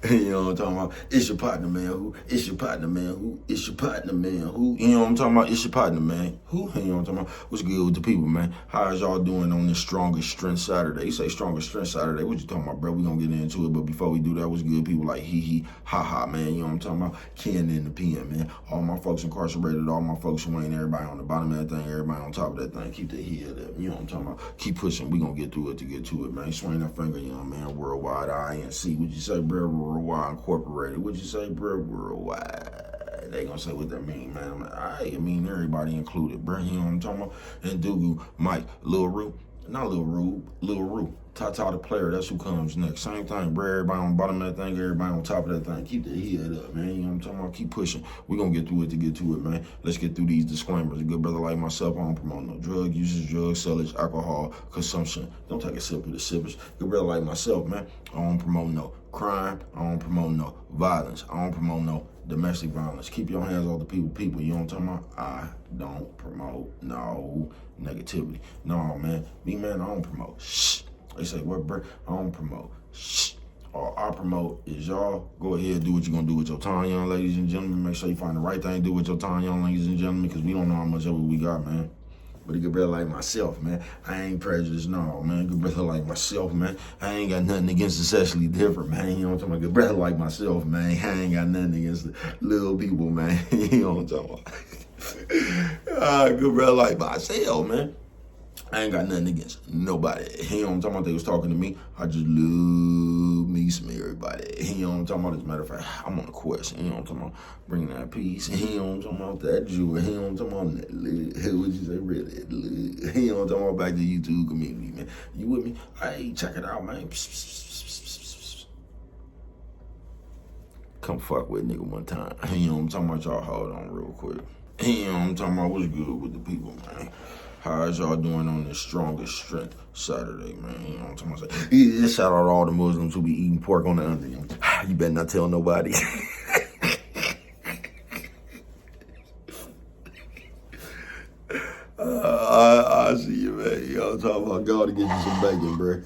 You know what I'm talking about? It's your partner, man. Who? It's your partner, man. Who? It's your partner, man. Who? You know what I'm talking about? It's your partner, man. Who? You know what I'm talking about? What's good with the people, man? How is y'all doing on this Strongest Strength Saturday? You say Strongest Strength Saturday. What you talking about, bro? We gonna get into it, but before we do that, what's good? People like hee, ha ha, man. You know what I'm talking about? Ken in the PM, man. All my folks incarcerated, all my folks who ain't, everybody on the bottom of that thing, everybody on top of that thing. Keep the head up. You know what I'm talking about? Keep pushing. We gonna get through it to get to it, man. Swing that finger, young man. Worldwide INC. What you say, bro? Worldwide Incorporated. What you say, bro? Worldwide. They gonna say what that mean, man. I'm like, I mean everybody included, bro. You know what I'm talking about? And Dugu, Mike, Lil Rue. Not Lil Rue, Lil Rue. Tata the player, that's who comes next. Same thing, bro. Everybody on the bottom of that thing, everybody on top of that thing. Keep the head up, man. You know what I'm talking about? Keep pushing. We're going to get through it to get to it, man. Let's get through these disclaimers. A good brother like myself, I don't promote no drug usage, drug sellage, alcohol consumption. Don't take a sip of the sippers. Good brother like myself, man, I don't promote no crime. I don't promote no violence. I don't promote no domestic violence. Keep your hands off the people. You know what I'm talking about? I don't promote no negativity. No, man. Me, man, I don't promote shh. They say, what, bro? I don't promote shh. All I promote is y'all go ahead and do what you're going to do with your time, young ladies and gentlemen. Make sure you find the right thing to do with your time, young ladies and gentlemen, because we don't know how much of it we got, man. But a good brother like myself, man, I ain't prejudiced, no, man. Good brother like myself, man, I ain't got nothing against the sexually different, man. You know what I'm talking about? Good brother like myself, man, I ain't got nothing against the little people, man. You know what I'm talking about? Good brother like myself, man. I ain't got nothing against nobody. You know what I'm talking about? They was talking to me. I just love me some everybody. You know what I'm talking about? As a matter of fact, I'm on a quest. You know what I'm talking about? Bring that peace. You know what I'm talking about? That joy. You know what I'm talking about? That love. What you say? Really? Love. You know what I'm talking about? Back to the YouTube community, man. You with me? Hey, check it out, man. Come fuck with nigga one time. You know what I'm talking about? Y'all hold on real quick. You know what I'm talking about? What's good with the people, man? How is y'all doing on this Strongest Strength Saturday, man? You know what I'm talking about? Yeah, shout out to all the Muslims who be eating pork on the onion. You better not tell nobody. I see you, man. You know what I'm talking about? Go to get you some bacon, bro.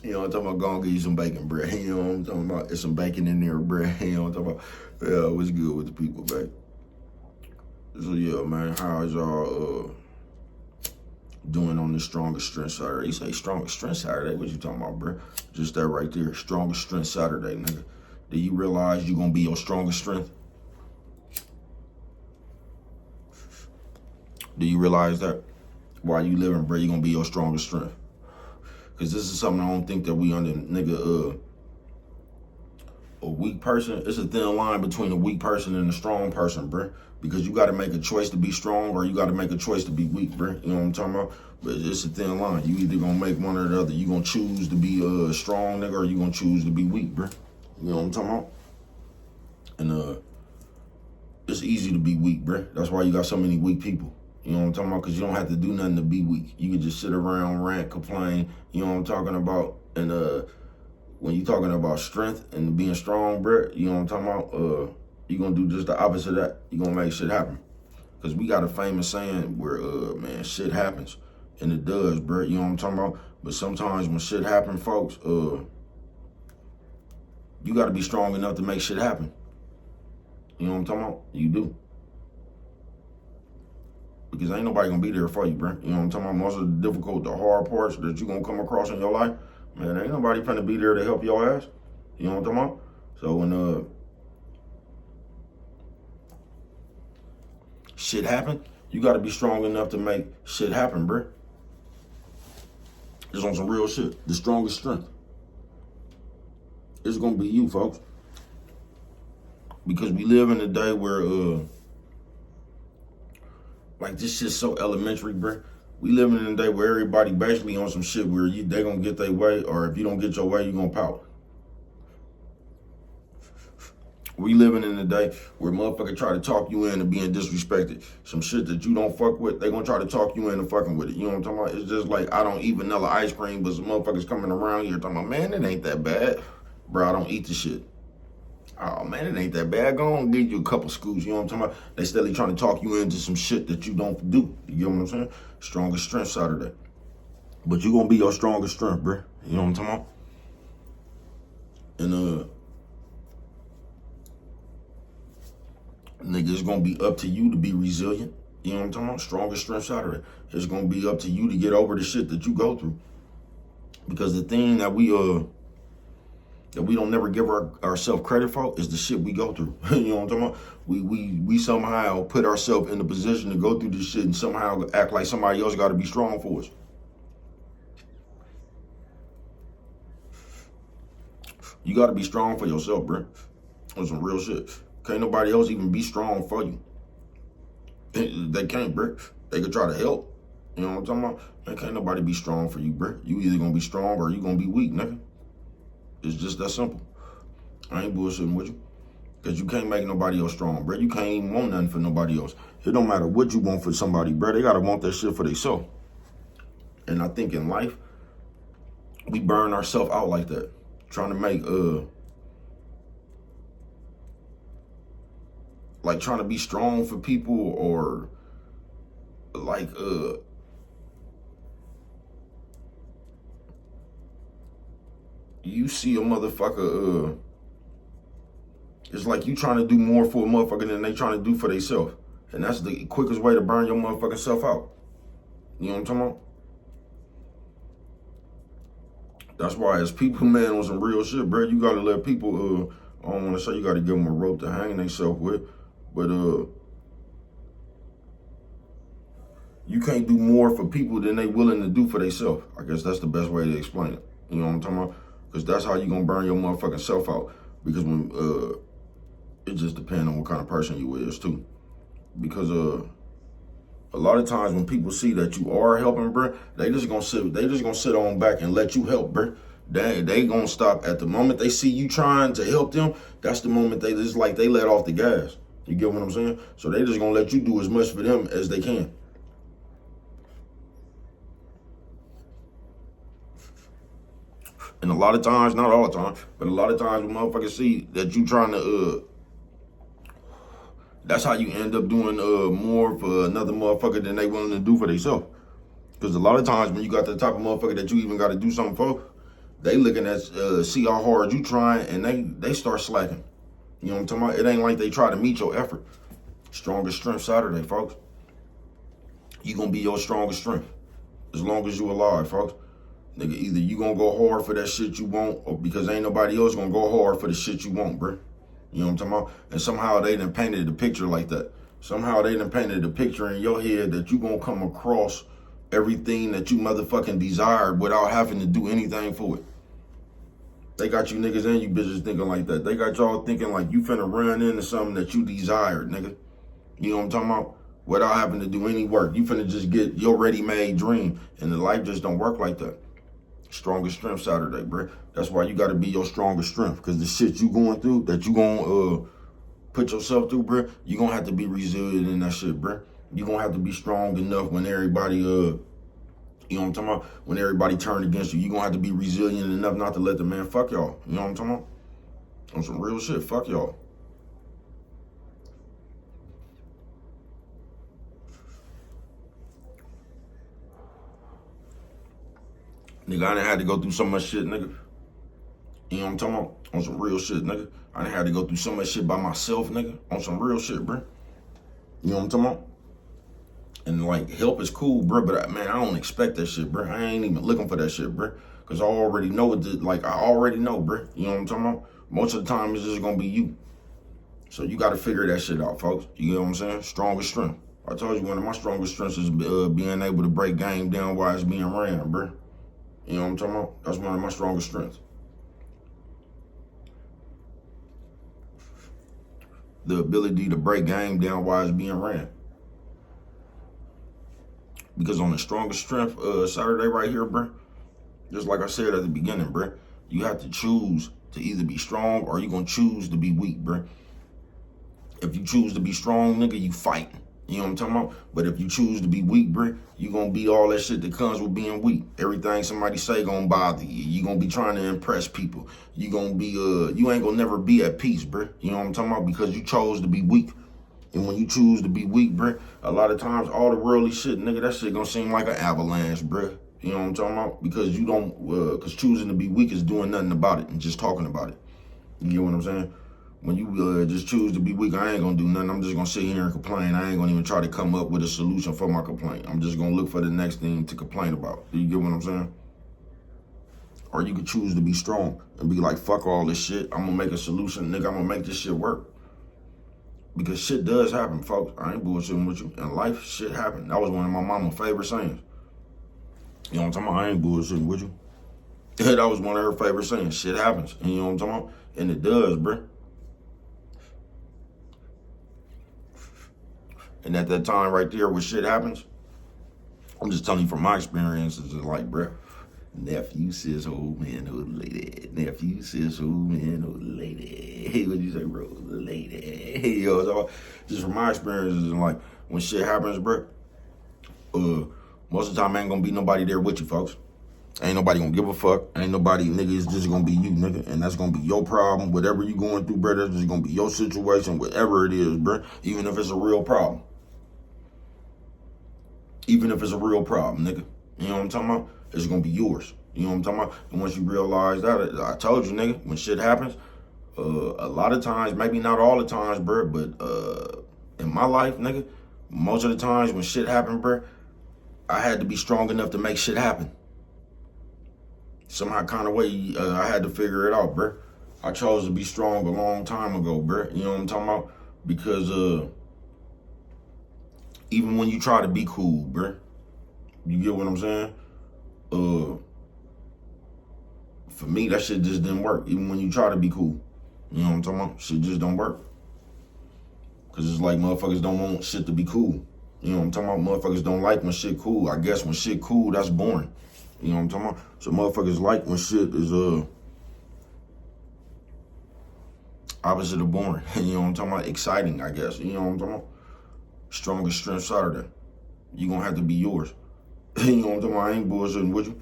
You know what I'm talking about? Go and get you some bacon, bro. You know what I'm talking about? There's some bacon in there, bro. You know what I'm talking about? Yeah, what's good with the people, back? So, yeah, man, how is y'all, doing on the Strongest Strength Saturday? You say Strongest Strength Saturday? What you talking about, bro? Just that right there. Strongest Strength Saturday, nigga. Do you realize you gonna be your strongest strength? Do you realize that? While you living, bro, you gonna be your strongest strength. Because this is something I don't think that we under, nigga, a weak person. It's a thin line between a weak person and a strong person, bro. Because you got to make a choice to be strong or you got to make a choice to be weak, bro. You know what I'm talking about? But it's a thin line. You either going to make one or the other. You going to choose to be a strong nigga or you going to choose to be weak, bro. You know what I'm talking about? And it's easy to be weak, bro. That's why you got so many weak people. You know what I'm talking about? Because you don't have to do nothing to be weak. You can just sit around, rant, complain. You know what I'm talking about? And when you talking about strength and being strong, bro, you know what I'm talking about? You're going to do just the opposite of that. You're going to make shit happen. Because we got a famous saying where, man, shit happens. And it does, bro. You know what I'm talking about? But sometimes when shit happen, folks, you got to be strong enough to make shit happen. You know what I'm talking about? You do. Because ain't nobody going to be there for you, bro. You know what I'm talking about? Most of the difficult, the hard parts that you're going to come across in your life, man, ain't nobody finna be there to help your ass. You know what I'm talking about? So when shit happen, you got to be strong enough to make shit happen, bro. It's on some real shit. The strongest strength. It's going to be you, folks. Because we live in a day where, like, this shit's so elementary, bro. We living in a day where everybody basically on some shit where they going to get their way, or if you don't get your way, you going to pout. We living in a day where motherfuckers try to talk you into being disrespected. Some shit that you don't fuck with, they gonna try to talk you into fucking with it. You know what I'm talking about? It's just like, I don't eat vanilla ice cream, but some motherfuckers coming around here talking about, man, it ain't that bad. Bro, I don't eat the shit. Oh, man, it ain't that bad. Go on, give you a couple scoops. You know what I'm talking about? They steadily trying to talk you into some shit that you don't do. You know what I'm saying? Strongest Strength Saturday. But you gonna be your strongest strength, bro. You know what I'm talking about? And nigga, it's gonna be up to you to be resilient. You know what I'm talking about? Strongest strength Saturday. It's gonna be up to you to get over the shit that you go through. Because the thing that we don't never give ourselves credit for is the shit we go through. You know what I'm talking about? We somehow put ourselves in the position to go through this shit and somehow act like somebody else got to be strong for us. You got to be strong for yourself, bro. On some real shit. Can't nobody else even be strong for you. They can't, bro. They could try to help. You know what I'm talking about? Man, can't nobody be strong for you, bro. You either gonna be strong or you gonna be weak, nigga. It's just that simple. I ain't bullshitting with you. Because you can't make nobody else strong, bro. You can't even want nothing for nobody else. It don't matter what you want for somebody, bro. They got to want that shit for themselves. And I think in life, we burn ourselves out like that. Trying to make, like trying to be strong for people or like, you see a motherfucker, it's like you trying to do more for a motherfucker than they trying to do for themselves. And that's the quickest way to burn your motherfucking self out. You know what I'm talking about? That's why as people, man, on some real shit, bro, you got to let people, I don't want to say you got to give them a rope to hang themselves with, but you can't do more for people than they willing to do for themselves. I guess that's the best way to explain it. You know what I'm talking about? Because that's how you going to burn your motherfucking self out. Because when, it just depends on what kind of person you is too. Because a lot of times when people see that you are helping, bro, they just gonna sit on back and let you help, bro. They gonna stop at the moment they see you trying to help them. That's the moment they just like they let off the gas. You get what I'm saying? So they just gonna let you do as much for them as they can. And a lot of times, not all the time, but a lot of times when motherfuckers see that you trying to, that's how you end up doing more for another motherfucker than they willing to do for themselves. Because a lot of times when you got the type of motherfucker that you even got to do something for, they looking at, see how hard you trying, and they start slacking. You know what I'm talking about? It ain't like they try to meet your effort. Strongest strength Saturday, folks. You gonna be your strongest strength as long as you alive, folks. Nigga, either you gonna go hard for that shit you want, or because ain't nobody else gonna go hard for the shit you want, bro. You know what I'm talking about? And somehow they done painted the picture like that. Somehow they done painted the picture in your head that you gonna come across everything that you motherfucking desired without having to do anything for it. They got you niggas and you bitches thinking like that. They got y'all thinking like you finna run into something that you desired, nigga. You know what I'm talking about? Without having to do any work. You finna just get your ready-made dream. And the life just don't work like that. Strongest strength Saturday, bro. That's why you gotta be your strongest strength. Because the shit you going through, that you gonna put yourself through, bro, you gonna have to be resilient in that shit, bro. You gonna have to be strong enough when everybody, you know what I'm talking about? When everybody turn against you, you gonna have to be resilient enough not to let the man fuck y'all. You know what I'm talking about? On some real shit, fuck y'all. Nigga, I done had to go through so much shit, nigga. You know what I'm talking about? On some real shit, nigga. I done had to go through so much shit by myself, nigga. On some real shit, bro. You know what I'm talking about? And like, help is cool, bro, but man, I don't expect that shit, bro. I ain't even looking for that shit, bro. Because I already know what, I already know, bro. You know what I'm talking about? Most of the time, it's just gonna be you. So you gotta figure that shit out, folks. You know what I'm saying? Strongest strength. I told you one of my strongest strengths is being able to break game down while it's being ran, bro. You know what I'm talking about? That's one of my strongest strengths. The ability to break game down while it's being ran. Because on the strongest strength Saturday right here, bro, just like I said at the beginning, bro, you have to choose to either be strong or you're going to choose to be weak, bro. If you choose to be strong, nigga, you fight. You know what I'm talking about? But if you choose to be weak, bro, you going to be all that shit that comes with being weak. Everything somebody say going to bother you. You going to be trying to impress people. You going to be, you ain't going to never be at peace, bro. You know what I'm talking about? Because you chose to be weak. And when you choose to be weak, bro, a lot of times all the worldly shit, nigga, that shit gonna seem like an avalanche, bro. You know what I'm talking about? Because you don't, because choosing to be weak is doing nothing about it and just talking about it. You get what I'm saying? When you just choose to be weak, I ain't gonna do nothing. I'm just gonna sit here and complain. I ain't gonna even try to come up with a solution for my complaint. I'm just gonna look for the next thing to complain about. Do you get what I'm saying? Or you could choose to be strong and be like, fuck all this shit. I'm gonna make a solution, nigga. I'm gonna make this shit work. Because shit does happen, folks. I ain't bullshitting with you. In life, shit happen. That was one of my mama's favorite sayings. You know what I'm talking about? I ain't bullshitting with you. That was one of her favorite sayings. Shit happens. And you know what I'm talking about? And it does, bruh. And at that time right there where shit happens, I'm just telling you from my experiences, it's like, bruh, nephew says old man, old lady. Nephew says old man, old lady. Hey, what'd you say, bro? Old lady. Hey, yo, so just from my experiences, and like when shit happens, bruh, most of the time ain't gonna be nobody there with you, folks. Ain't nobody gonna give a fuck. Ain't nobody, nigga, it's just gonna be you, nigga. And that's gonna be your problem. Whatever you going through, bruh, that's just gonna be your situation, whatever it is, bruh. Even if it's a real problem. Even if it's a real problem, nigga. You know what I'm talking about? It's gonna be yours. You know what I'm talking about? And once you realize that, I told you, nigga, when shit happens, a lot of times, maybe not all the times, bro, but in my life, nigga, most of the times when shit happened, bro, I had to be strong enough to make shit happen. Somehow kind of way, I had to figure it out, bro. I chose to be strong a long time ago, bro. You know what I'm talking about? Because even when you try to be cool, bruh, you get what I'm saying? For me, that shit just didn't work. Even when you try to be cool, you know what I'm talking about? Shit just don't work. Cause it's like motherfuckers don't want shit to be cool. You know what I'm talking about? Motherfuckers don't like when shit cool. I guess when shit cool, that's boring. You know what I'm talking about? So motherfuckers like when shit is opposite of boring. You know what I'm talking about? Exciting, I guess. You know what I'm talking about? Strongest Strength Saturday. You gonna have to be yours. You know what I'm talking about? I ain't bullshitting with you.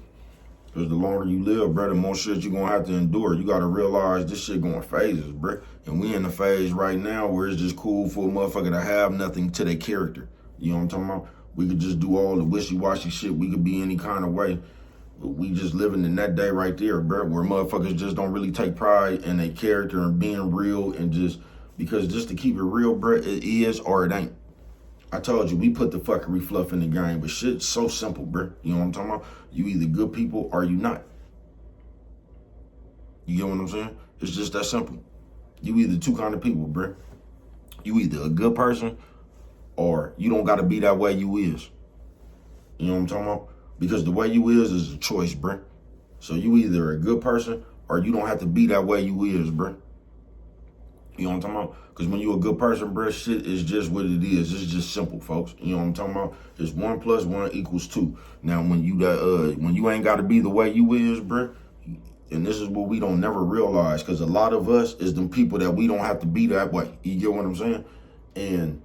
Because the longer you live, bro, the more shit you gonna have to endure. You gotta realize this shit going phases, bro. And we in the phase right now where it's just cool for a motherfucker to have nothing to their character. You know what I'm talking about? We could just do all the wishy-washy shit. We could be any kind of way. But we just living in that day right there, bro, where motherfuckers just don't really take pride in their character and being real and just, because just to keep it real, bro, it is or it ain't. I told you, we put the fuckery fluff in the game, but shit's so simple, bro. You know what I'm talking about? You either good people or you not. You get what I'm saying? It's just that simple. You either two kind of people, bro. You either a good person or you don't got to be that way you is. You know what I'm talking about? Because the way you is a choice, bro. So you either a good person or you don't have to be that way you is, bro. You know what I'm talking about? Because when you a good person, bro, shit is just what it is. It's just simple, folks. You know what I'm talking about? It's 1 + 1 = 2. Now, when you ain't got to be the way you is, bro, and this is what we don't never realize, because a lot of us is them people that we don't have to be that way. You get what I'm saying? And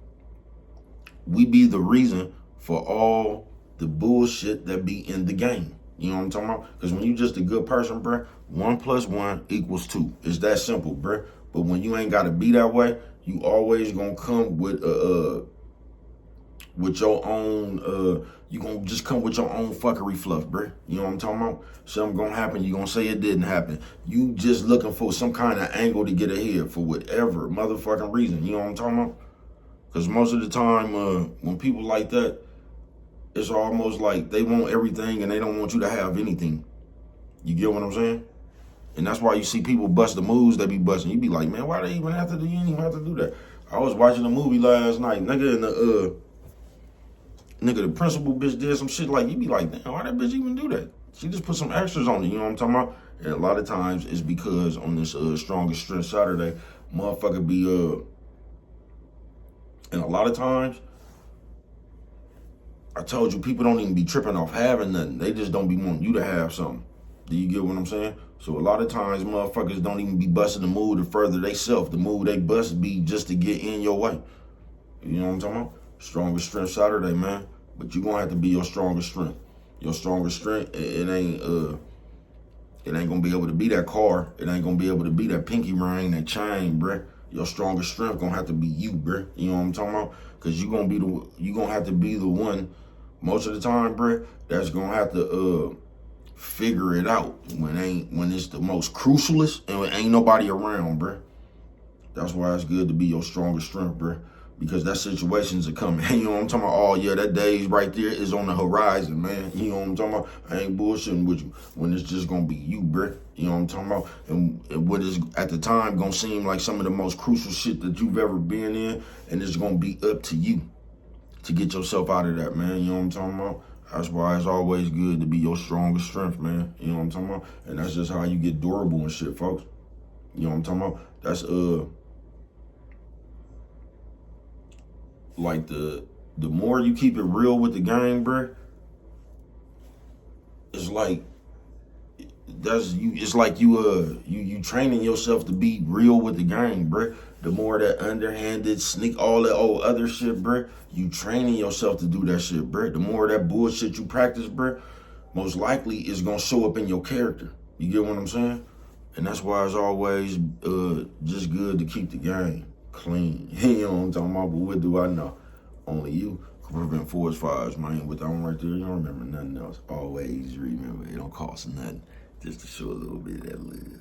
we be the reason for all the bullshit that be in the game. You know what I'm talking about? Because when you just a good person, bro, 1 + 1 = 2. It's that simple, bro. But when you ain't got to be that way, you always gonna come with your own, you gonna just come with your own fuckery fluff, bruh. You know what I'm talking about? Something gonna happen, you gonna say it didn't happen. You just looking for some kind of angle to get ahead for whatever motherfucking reason. You know what I'm talking about? Because most of the time, when people like that, it's almost like they want everything and they don't want you to have anything. You get what I'm saying? And that's why you see people bust the moves they be busting. You be like, man, why they even have to do? You ain't even have to do that. I was watching a movie last night, nigga, and the principal bitch did some shit like, you be like, damn, why that bitch even do that? She just put some extras on it, you know what I'm talking about? And a lot of times it's because on this Strongest Strength Saturday, motherfucker be, and a lot of times, I told you, people don't even be tripping off having nothing. They just don't be wanting you to have something. Do you get what I'm saying? So a lot of times motherfuckers don't even be busting the move to further they self. The move they bust be just to get in your way. You know what I'm talking about? Strongest Strength Saturday, man. But you gonna have to be your strongest strength. Your strongest strength, it ain't gonna be able to be that car. It ain't gonna be able to be that pinky ring, that chain, bruh. Your strongest strength gonna have to be you, bruh. You know what I'm talking about? Cause you gonna have to be the one most of the time, bruh, that's gonna have to figure it out when it's the most crucialest and ain't nobody around, bruh. That's why it's good to be your strongest strength, bruh. Because that situations are coming. You know what I'm talking about? Oh, yeah, that day's right there is on the horizon, man. You know what I'm talking about? I ain't bullshitting with you when it's just going to be you, bruh. You know what I'm talking about? And what is, at the time, going to seem like some of the most crucial shit that you've ever been in, and it's going to be up to you to get yourself out of that, man. You know what I'm talking about? That's why it's always good to be your strongest strength, man. You know what I'm talking about? And that's just how you get durable and shit, folks. You know what I'm talking about? That's, like the more you keep it real with the gang, bruh, it's like it's like you training yourself to be real with the gang, bruh. The more that underhanded, sneak, all that old other shit, bruh, you training yourself to do that shit, bruh. The more that bullshit you practice, bruh, most likely it's gonna show up in your character. You get what I'm saying? And that's why it's always just good to keep the game clean. You know what I'm talking about? But what do I know? Only you can prevent forest fires, man. With that one right there, you don't remember nothing else. Always remember, it don't cost nothing just to show a little bit of that love.